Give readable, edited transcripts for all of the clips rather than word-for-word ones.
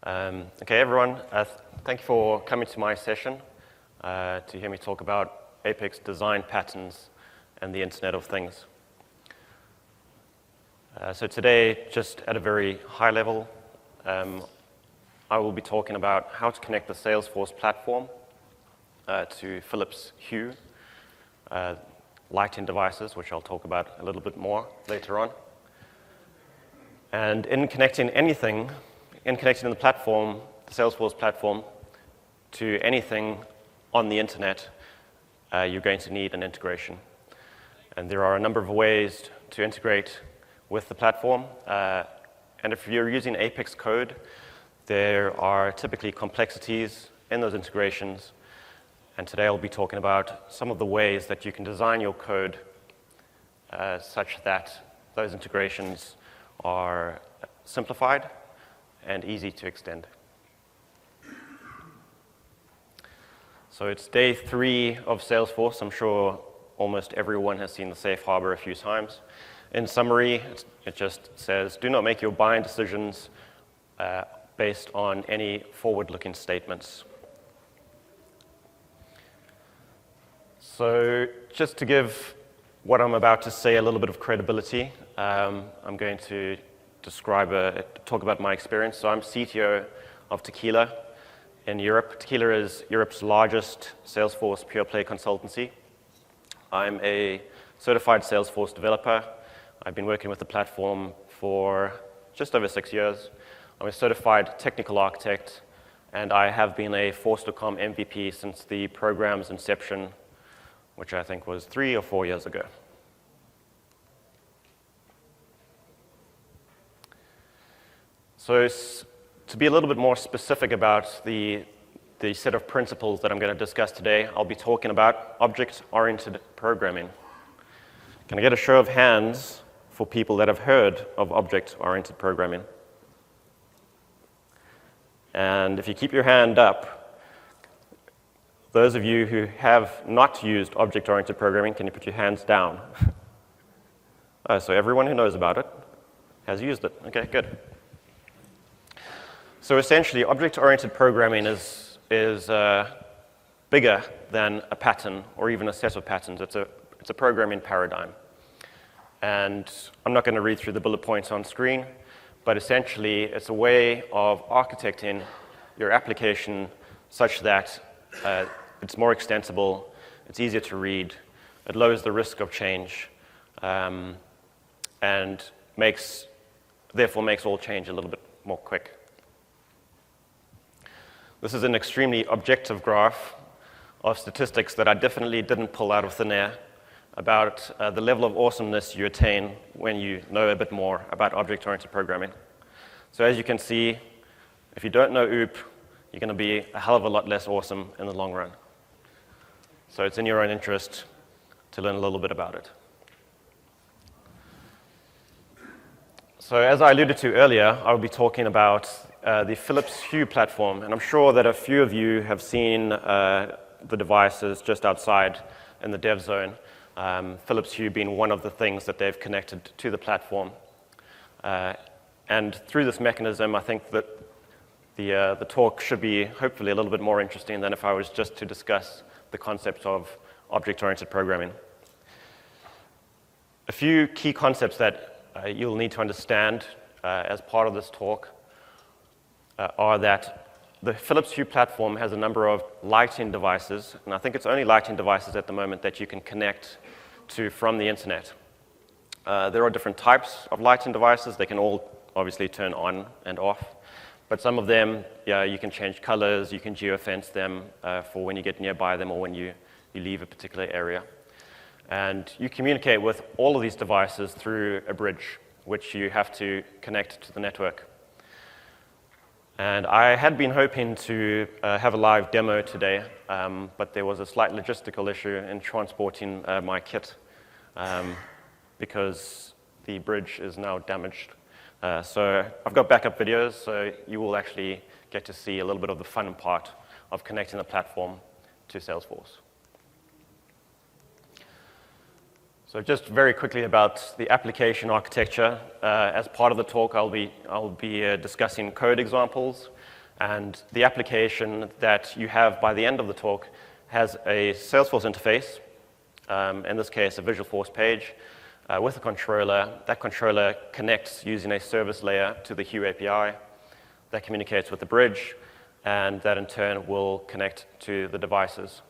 Okay, everyone, thank you for coming to my session to hear me talk about Apex design patterns and the Internet of Things. So today, just at a very high level, I will be talking about how to connect the Salesforce platform to Philips Hue lighting devices, which I'll talk about a little bit more later on. And in connecting the platform, the Salesforce platform, to anything on the internet, you're going to need an integration. And there are a number of ways to integrate with the platform. And if you're using Apex code, there are typically complexities in those integrations. And today I'll be talking about some of the ways that you can design your code such that those integrations are simplified and easy to extend. So it's day 3 of Salesforce. I'm sure almost everyone has seen the safe harbor a few times. In summary, it just says, do not make your buying decisions based on any forward-looking statements. So just to give what I'm about to say a little bit of credibility, I'm going to talk about my experience. So I'm CTO of Tequila in Europe. Tequila is Europe's largest Salesforce pure-play consultancy. I'm a certified Salesforce developer. I've been working with the platform for just over 6 years. I'm a certified technical architect, and I have been a Force.com MVP since the program's inception, which I think was 3 or 4 years ago. So to be a little bit more specific about the set of principles that I'm going to discuss today, I'll be talking about object-oriented programming. Can I get a show of hands for people that have heard of object-oriented programming? And if you keep your hand up, those of you who have not used object-oriented programming, can you put your hands down? So everyone who knows about it has used it. Okay, good. So essentially, object-oriented programming is bigger than a pattern or even a set of patterns. It's a programming paradigm. And I'm not going to read through the bullet points on screen, but essentially, it's a way of architecting your application such that it's more extensible, it's easier to read, it lowers the risk of change, and therefore makes all change a little bit more quick. This is an extremely objective graph of statistics that I definitely didn't pull out of thin air about the level of awesomeness you attain when you know a bit more about object-oriented programming. So as you can see, if you don't know OOP, you're going to be a hell of a lot less awesome in the long run. So it's in your own interest to learn a little bit about it. So as I alluded to earlier, I'll be talking about the Philips Hue platform, and I'm sure that a few of you have seen the devices just outside in the dev zone, Philips Hue being one of the things that they've connected to the platform. And through this mechanism, I think that the talk should be hopefully a little bit more interesting than if I was just to discuss the concept of object-oriented programming. A few key concepts that you'll need to understand as part of this talk are that the Philips Hue platform has a number of lighting devices, and I think it's only lighting devices at the moment that you can connect to from the internet. There are different types of lighting devices. They can all obviously turn on and off, but some of them, you can change colors, you can geofence them for when you get nearby them or when you leave a particular area. And you communicate with all of these devices through a bridge, which you have to connect to the network. And I had been hoping to have a live demo today, but there was a slight logistical issue in transporting my kit because the bridge is now damaged. So I've got backup videos, so you will actually get to see a little bit of the fun part of connecting the platform to Salesforce. So just very quickly about the application architecture. As part of the talk, I'll be discussing code examples. And the application that you have by the end of the talk has a Salesforce interface, in this case a Visualforce page, with a controller. That controller connects using a service layer to the Hue API that communicates with the bridge, and that in turn will connect to the devices.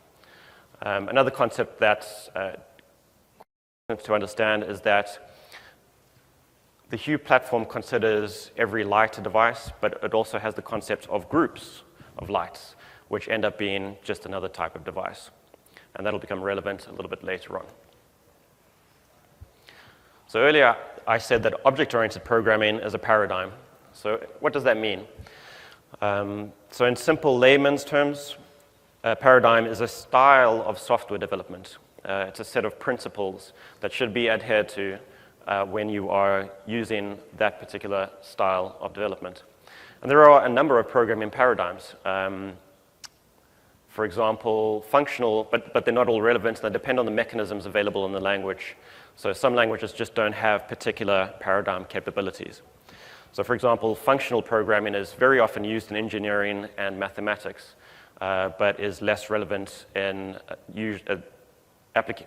Another concept that's to understand is that the Hue platform considers every light a device, but it also has the concept of groups of lights, which end up being just another type of device. And that'll become relevant a little bit later on. So earlier, I said that object-oriented programming is a paradigm. So what does that mean? So in simple layman's terms, a paradigm is a style of software development. It's a set of principles that should be adhered to when you are using that particular style of development. And there are a number of programming paradigms. For example, functional, but they're not all relevant, and they depend on the mechanisms available in the language. So some languages just don't have particular paradigm capabilities. So for example, functional programming is very often used in engineering and mathematics, but is less relevant in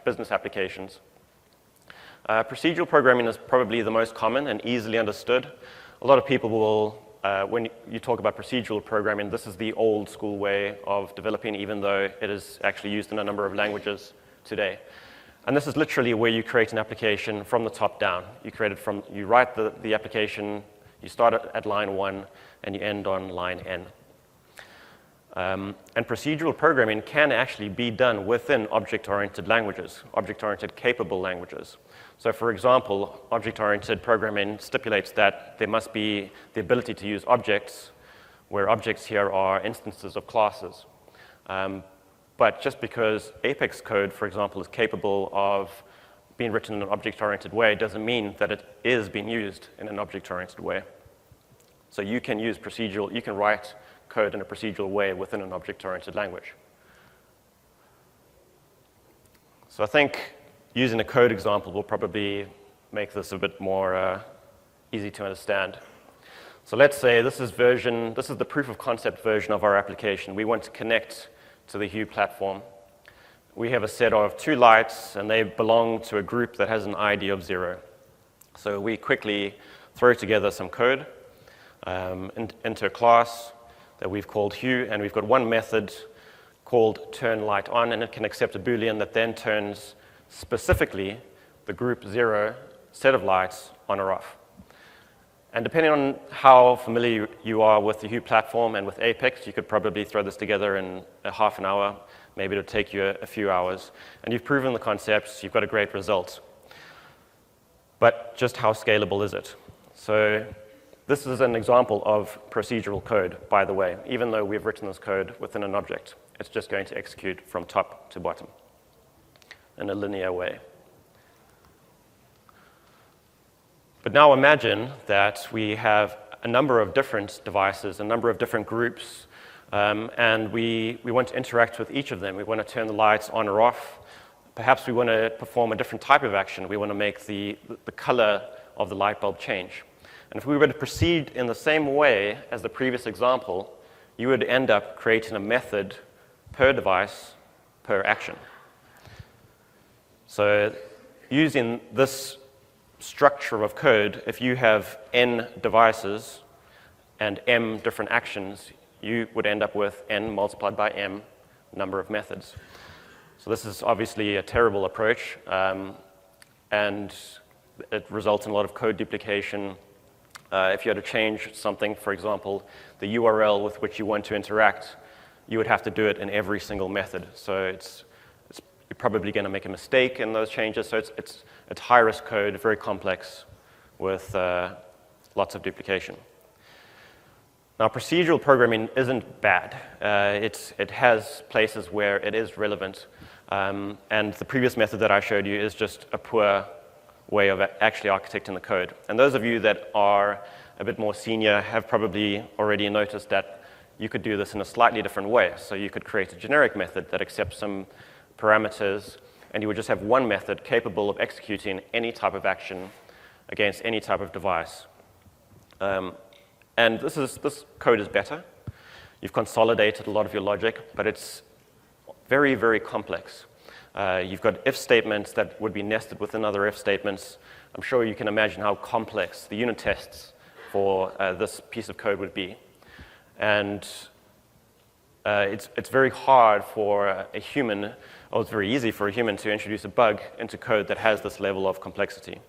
business applications. Procedural programming is probably the most common and easily understood. A lot of people will, when you talk about procedural programming, this is the old school way of developing, even though it is actually used in a number of languages today. And this is literally where you create an application from the top down. You write the application, you start at line 1, and you end on line n. And procedural programming can actually be done within object-oriented languages, object-oriented capable languages. So for example, object-oriented programming stipulates that there must be the ability to use objects, where objects here are instances of classes. But just because Apex code, for example, is capable of being written in an object-oriented way doesn't mean that it is being used in an object-oriented way. So you can write code in a procedural way within an object-oriented language. So I think using a code example will probably make this a bit more easy to understand. So let's say this is the proof of concept version of our application. We want to connect to the Hue platform. We have a set of 2 lights, and they belong to a group that has an ID of 0. So we quickly throw together some code into a class that we've called Hue, and we've got one method called turn light on, and it can accept a Boolean that then turns specifically the group 0 set of lights on or off. And depending on how familiar you are with the Hue platform and with Apex, you could probably throw this together in a half an hour. Maybe it'll take you a few hours. And you've proven the concepts, you've got a great result. But just how scalable is it? So this is an example of procedural code, by the way. Even though we've written this code within an object, it's just going to execute from top to bottom in a linear way. But now imagine that we have a number of different devices, a number of different groups, and we want to interact with each of them. We want to turn the lights on or off. Perhaps we want to perform a different type of action. We want to make the color of the light bulb change. And if we were to proceed in the same way as the previous example, you would end up creating a method per device, per action. So using this structure of code, if you have n devices and m different actions, you would end up with n multiplied by m number of methods. So this is obviously a terrible approach, and it results in a lot of code duplication. If you had to change something, for example, the URL with which you want to interact, you would have to do it in every single method. So you're probably going to make a mistake in those changes. So it's high-risk code, very complex, with lots of duplication. Now, procedural programming isn't bad. It has places where it is relevant. And the previous method that I showed you is just a poor way of actually architecting the code. And those of you that are a bit more senior have probably already noticed that you could do this in a slightly different way. So you could create a generic method that accepts some parameters, and you would just have one method capable of executing any type of action against any type of device. And this code is better. You've consolidated a lot of your logic, but it's very, very complex. You've got if statements that would be nested within other if statements. I'm sure you can imagine how complex the unit tests for this piece of code would be. And it's very hard for a human, or it's very easy for a human to introduce a bug into code that has this level of complexity.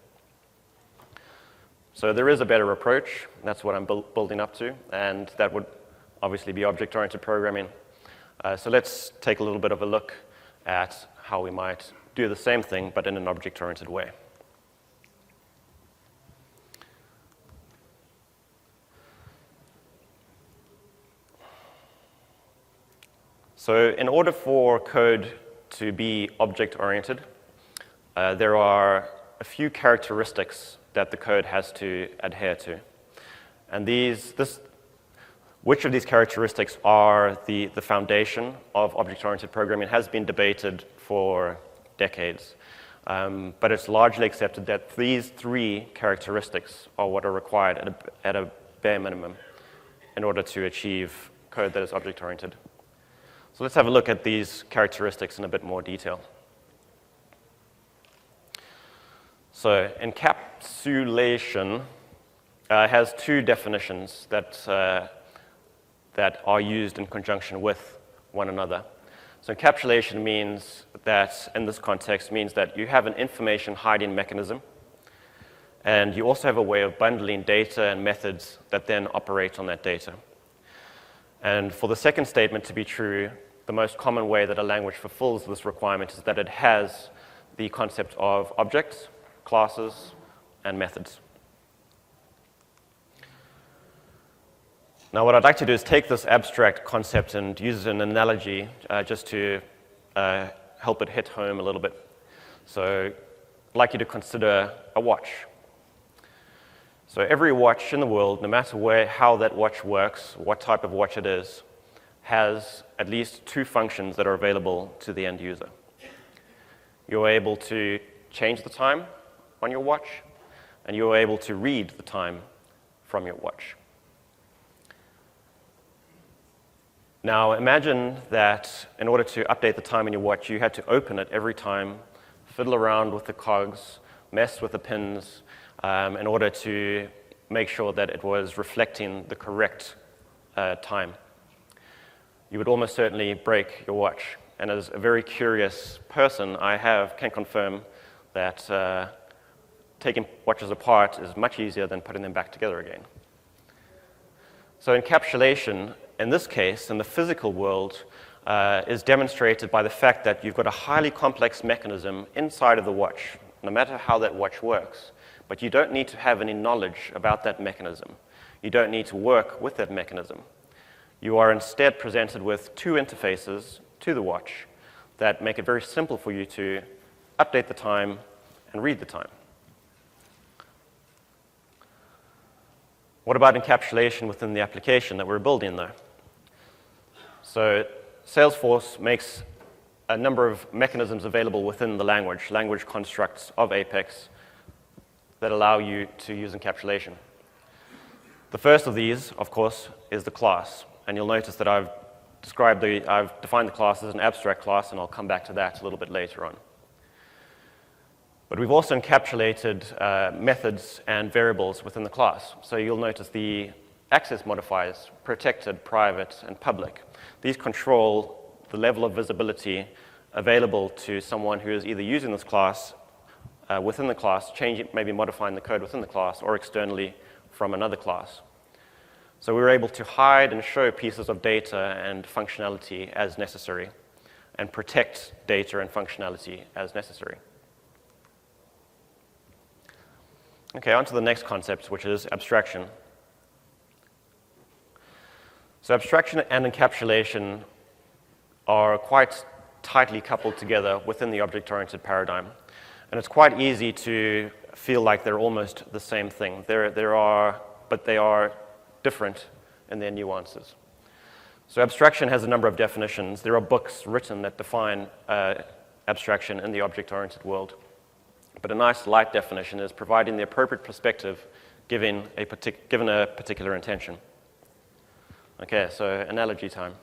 So there is a better approach. That's what I'm building up to, and that would obviously be object-oriented programming. So let's take a little bit of a look at how we might do the same thing, but in an object-oriented way. So in order for code to be object-oriented, there are a few characteristics that the code has to adhere to. And which of these characteristics are the foundation of object-oriented programming has been debated for decades. But it's largely accepted that these three characteristics are what are required at a bare minimum in order to achieve code that is object-oriented. So let's have a look at these characteristics in a bit more detail. So encapsulation has two definitions that are used in conjunction with one another. So encapsulation means that, in this context, means that you have an information hiding mechanism, and you also have a way of bundling data and methods that then operate on that data. And for the second statement to be true, the most common way that a language fulfills this requirement is that it has the concept of objects, classes, and methods. Now, what I'd like to do is take this abstract concept and use an analogy just to help it hit home a little bit. So I'd like you to consider a watch. So every watch in the world, no matter how that watch works, what type of watch it is, has at least two functions that are available to the end user. You're able to change the time on your watch, and you're able to read the time from your watch. Now, imagine that in order to update the time in your watch, you had to open it every time, fiddle around with the cogs, mess with the pins, in order to make sure that it was reflecting the correct time. You would almost certainly break your watch. And as a very curious person, I can confirm that taking watches apart is much easier than putting them back together again. So encapsulation, in this case, in the physical world, is demonstrated by the fact that you've got a highly complex mechanism inside of the watch, no matter how that watch works. But you don't need to have any knowledge about that mechanism. You don't need to work with that mechanism. You are instead presented with two interfaces to the watch that make it very simple for you to update the time and read the time. What about encapsulation within the application that we're building, though? So Salesforce makes a number of mechanisms available within the language constructs of Apex that allow you to use encapsulation. The first of these, of course, is the class. And you'll notice that I've defined the class as an abstract class, and I'll come back to that a little bit later on. But we've also encapsulated methods and variables within the class. So you'll notice the access modifiers, protected, private, and public. These control the level of visibility available to someone who is either using this class within the class, maybe modifying the code within the class, or externally from another class. So we were able to hide and show pieces of data and functionality as necessary, and protect data and functionality as necessary. Okay, on to the next concept, which is abstraction. So abstraction and encapsulation are quite tightly coupled together within the object-oriented paradigm. And it's quite easy to feel like they're almost the same thing. But they are different in their nuances. So abstraction has a number of definitions. There are books written that define abstraction in the object-oriented world. But a nice light definition is providing the appropriate perspective given a particular intention. Okay, so analogy time.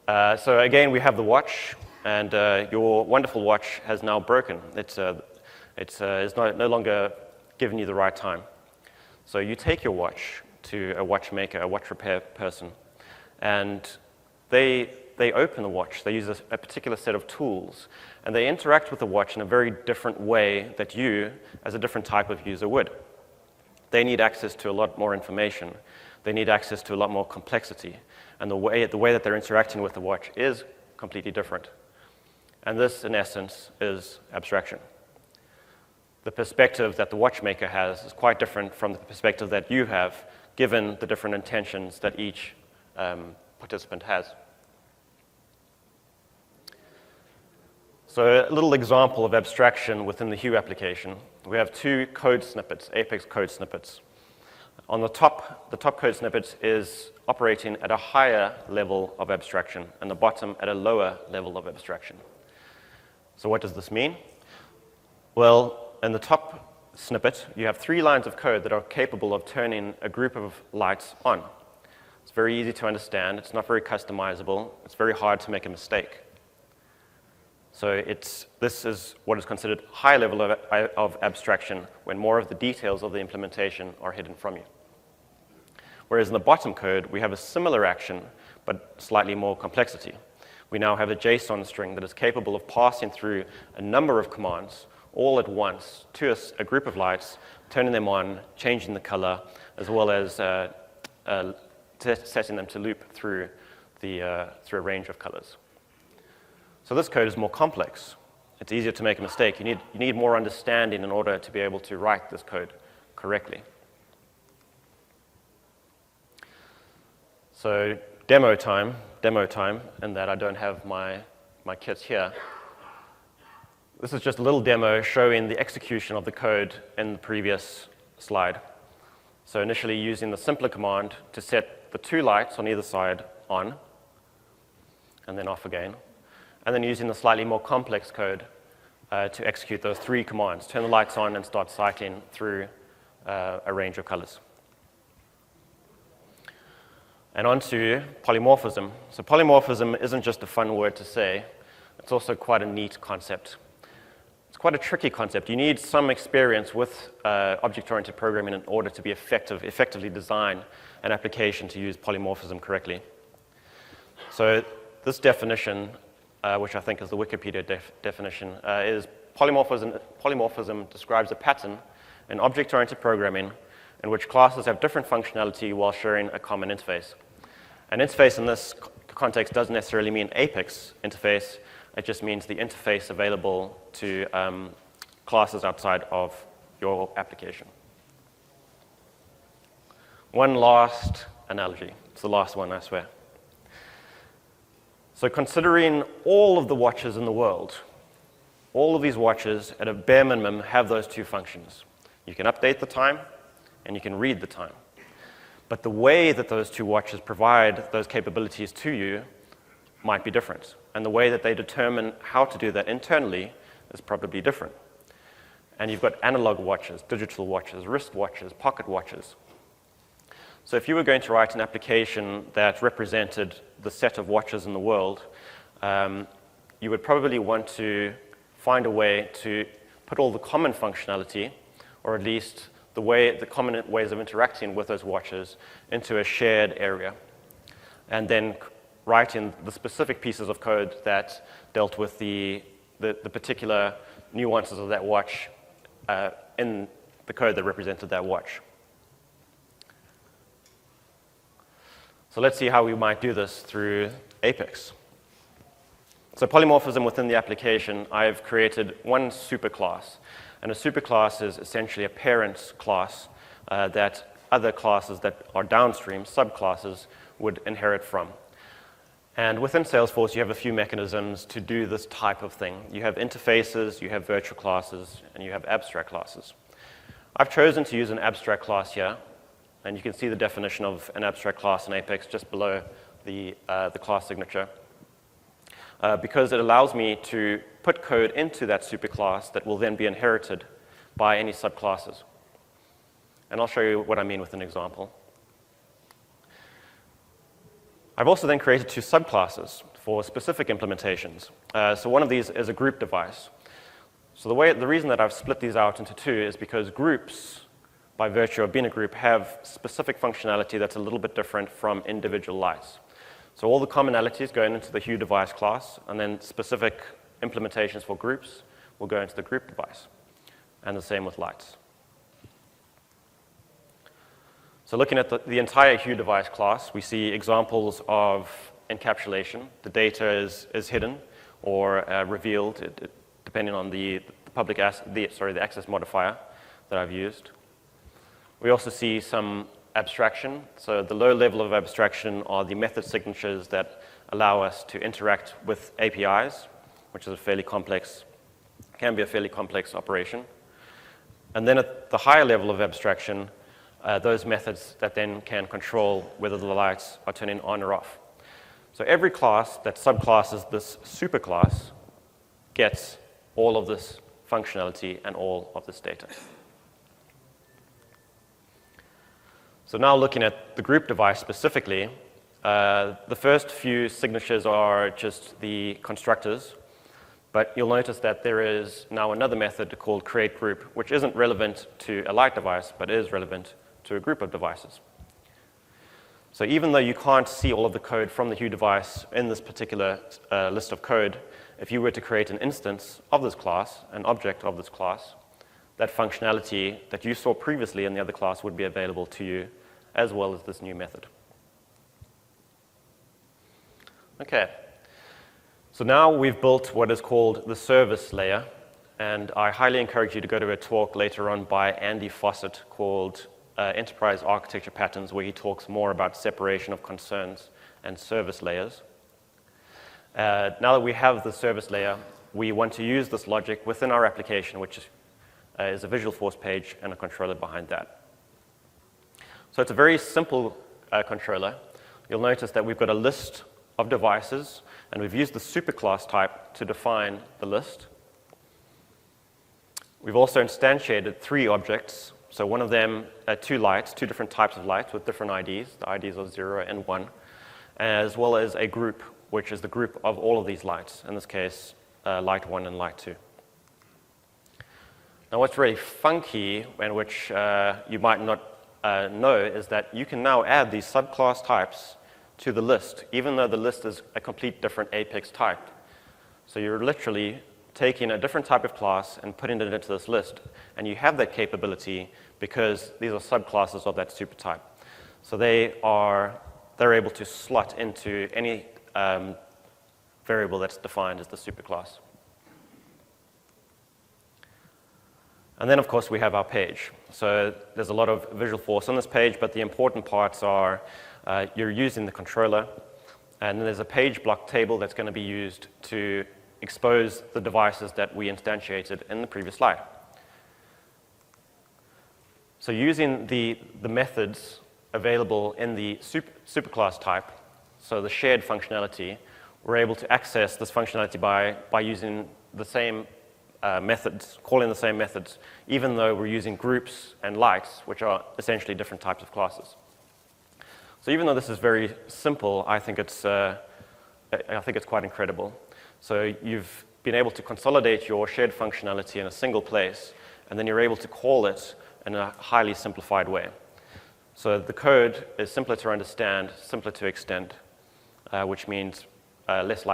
So again, we have the watch, and your wonderful watch has now broken. It's no longer giving you the right time. So you take your watch to a watchmaker, a watch repair person, and they open the watch. They use a particular set of tools, and they interact with the watch in a very different way that you, as a different type of user, would. They need access to a lot more information. They need access to a lot more complexity. And the way that they're interacting with the watch is completely different. And this, in essence, is abstraction. The perspective that the watchmaker has is quite different from the perspective that you have, given the different intentions that each participant has. So a little example of abstraction within the Hue application. We have two code snippets, Apex code snippets. On the top code snippet is operating at a higher level of abstraction, and the bottom at a lower level of abstraction. So what does this mean? Well, in the top snippet, you have 3 lines of code that are capable of turning a group of lights on. It's very easy to understand. It's not very customizable. It's very hard to make a mistake. So this is what is considered high level of abstraction, when more of the details of the implementation are hidden from you. Whereas in the bottom code, we have a similar action, but slightly more complexity. We now have a JSON string that is capable of passing through a number of commands all at once to a group of lights, turning them on, changing the color, as well as setting them to loop through a range of colors. So this code is more complex. It's easier to make a mistake. You need more understanding in order to be able to write this code correctly. So demo time, and that I don't have my kits here. This is just a little demo showing the execution of the code in the previous slide. So initially using the simpler command to set the 2 lights on either side on, and then off again. And then using the slightly more complex code to execute those 3 commands, turn the lights on and start cycling through a range of colors. And on to polymorphism. So polymorphism isn't just a fun word to say, it's also quite a neat concept. It's quite a tricky concept. You need some experience with object-oriented programming in order to be effectively design an application to use polymorphism correctly. So this definition, which I think is the Wikipedia definition, is polymorphism describes a pattern in object-oriented programming in which classes have different functionality while sharing a common interface. An interface in this context doesn't necessarily mean Apex interface. It just means the interface available to classes outside of your application. One last analogy. It's the last one, I swear. So considering all of the watches in the world, all of these watches, at a bare minimum, have those 2 functions. You can update the time, and you can read the time. But the way that those 2 watches provide those capabilities to you might be different. And the way that they determine how to do that internally is probably different. And you've got analog watches, digital watches, wrist watches, pocket watches. So if you were going to write an application that represented the set of watches in the world, you would probably want to find a way to put all the common functionality, or at least the common ways of interacting with those watches, into a shared area. And then write in the specific pieces of code that dealt with the particular nuances of that watch in the code that represented that watch. So let's see how we might do this through Apex. So polymorphism within the application, I've created one superclass. And a superclass is essentially a parent class that other classes that are downstream, subclasses, would inherit from. And within Salesforce, you have a few mechanisms to do this type of thing. You have interfaces, you have virtual classes, and you have abstract classes. I've chosen to use an abstract class here, and you can see the definition of an abstract class in Apex just below the class signature, because it allows me to put code into that superclass that will then be inherited by any subclasses. And I'll show you what I mean with an example. I've also then created 2 subclasses for specific implementations. So one of these is a group device. So the reason that I've split these out into 2 is because groups, by virtue of being a group, have specific functionality that's a little bit different from individual lights. So all the commonalities go into the Hue device class, and then specific implementations for groups will go into the group device, and the same with lights. So looking at the entire Hue device class, we see examples of encapsulation. The data is hidden or revealed, depending on the access modifier that I've used. We also see some abstraction. So the low level of abstraction are the method signatures that allow us to interact with APIs, which is can be a fairly complex operation. And then at the higher level of abstraction, those methods that then can control whether the lights are turning on or off. So every class that subclasses this superclass gets all of this functionality and all of this data. So now looking at the group device specifically, the first few signatures are just the constructors, but you'll notice that there is now another method called createGroup, which isn't relevant to a light device, but is relevant to a group of devices. So even though you can't see all of the code from the Hue device in this particular list of code, if you were to create an instance of this class, an object of this class, that functionality that you saw previously in the other class would be available to you, as well as this new method. Okay, so now we've built what is called the service layer, and I highly encourage you to go to a talk later on by Andy Fawcett called Enterprise Architecture Patterns, where he talks more about separation of concerns and service layers. Now that we have the service layer, we want to use this logic within our application, which is a Visualforce page and a controller behind that. So it's a very simple controller. You'll notice that we've got a list of devices, and we've used the superclass type to define the list. We've also instantiated 3 objects. So one of them, 2 lights, 2 different types of lights with different IDs. The IDs are 0 and 1, as well as a group, which is the group of all of these lights, in this case, light 1 and light 2. Now what's really funky, and which you might not know, is that you can now add these subclass types to the list, even though the list is a complete different Apex type. So you're literally taking a different type of class and putting it into this list, and you have that capability because these are subclasses of that super type. So they're able to slot into any variable that's defined as the superclass. And then, of course, we have our page. So there's a lot of Visualforce on this page, but the important parts are you're using the controller, and then there's a page block table that's going to be used to expose the devices that we instantiated in the previous slide. So using the methods available in the superclass type, so the shared functionality, we're able to access this functionality by using the same methods, calling the same methods, even though we're using groups and lights, which are essentially different types of classes. So even though this is very simple, I think it's quite incredible. So you've been able to consolidate your shared functionality in a single place, and then you're able to call it in a highly simplified way. So the code is simpler to understand, simpler to extend, which means it's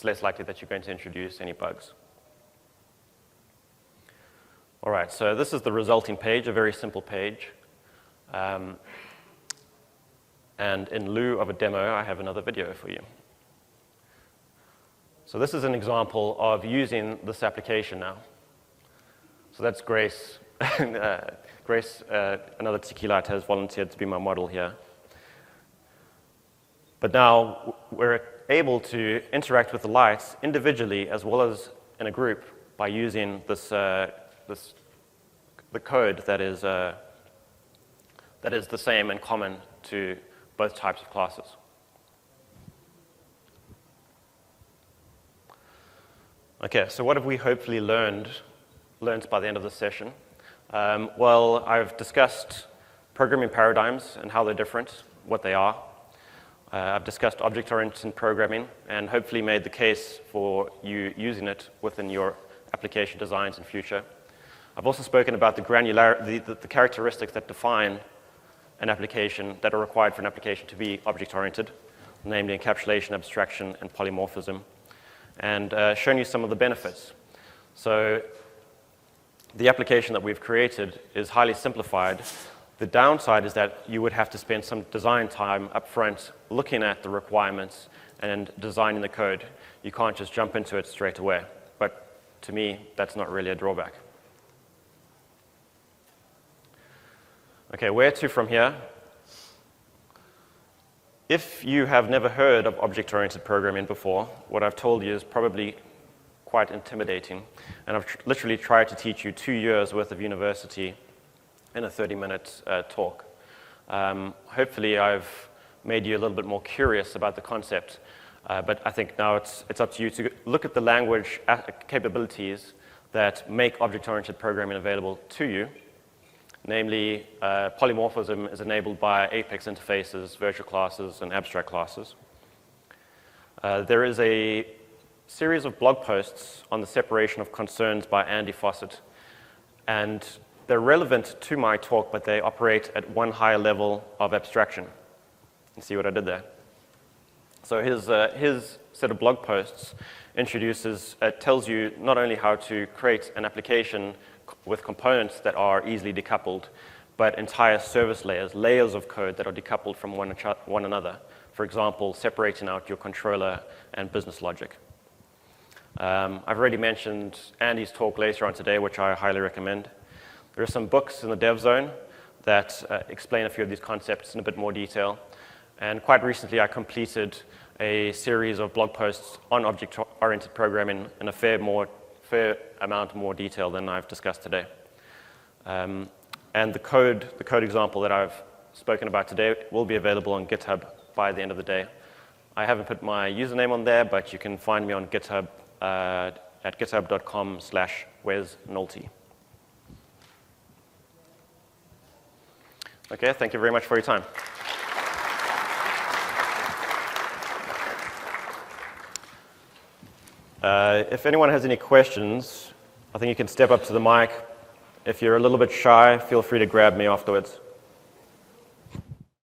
less likely that you're going to introduce any bugs. All right, so this is the resulting page, a very simple page. And in lieu of a demo, I have another video for you. So this is an example of using this application now. So that's Grace. Grace, another Tiki Light, has volunteered to be my model here. But now we're able to interact with the lights individually as well as in a group by using the code that is the same and common to both types of classes. Okay, so what have we hopefully learned by the end of this session? Well, I've discussed programming paradigms and how they're different, what they are. I've discussed object-oriented programming and hopefully made the case for you using it within your application designs in future. I've also spoken about the characteristics that define an application, that are required for an application to be object-oriented, namely encapsulation, abstraction, and polymorphism, and shown you some of the benefits. So the application that we've created is highly simplified. The downside is that you would have to spend some design time up front looking at the requirements and designing the code. You can't just jump into it straight away. But to me, that's not really a drawback. Okay, where to from here? If you have never heard of object-oriented programming before, what I've told you is probably quite intimidating. And I've literally tried to teach you 2 years worth of university in a 30-minute talk. Hopefully I've made you a little bit more curious about the concept, but I think now it's up to you to look at the language capabilities that make object-oriented programming available to you. Namely, polymorphism is enabled by Apex interfaces, virtual classes, and abstract classes. There is a series of blog posts on the separation of concerns by Andy Fawcett, and they're relevant to my talk, but they operate at one higher level of abstraction. You see what I did there? So his set of blog posts tells you not only how to create an application with components that are easily decoupled, but entire service layers of code that are decoupled from one another. For example, separating out your controller and business logic. I've already mentioned Andy's talk later on today, which I highly recommend. There are some books in the dev zone that explain a few of these concepts in a bit more detail. And quite recently, I completed a series of blog posts on object-oriented programming in a fair amount more detail than I've discussed today. And the code example that I've spoken about today will be available on GitHub by the end of the day. I haven't put my username on there, but you can find me on GitHub at github.com/wesnolte. Okay, thank you very much for your time. If anyone has any questions, I think you can step up to the mic. If you're a little bit shy, feel free to grab me afterwards.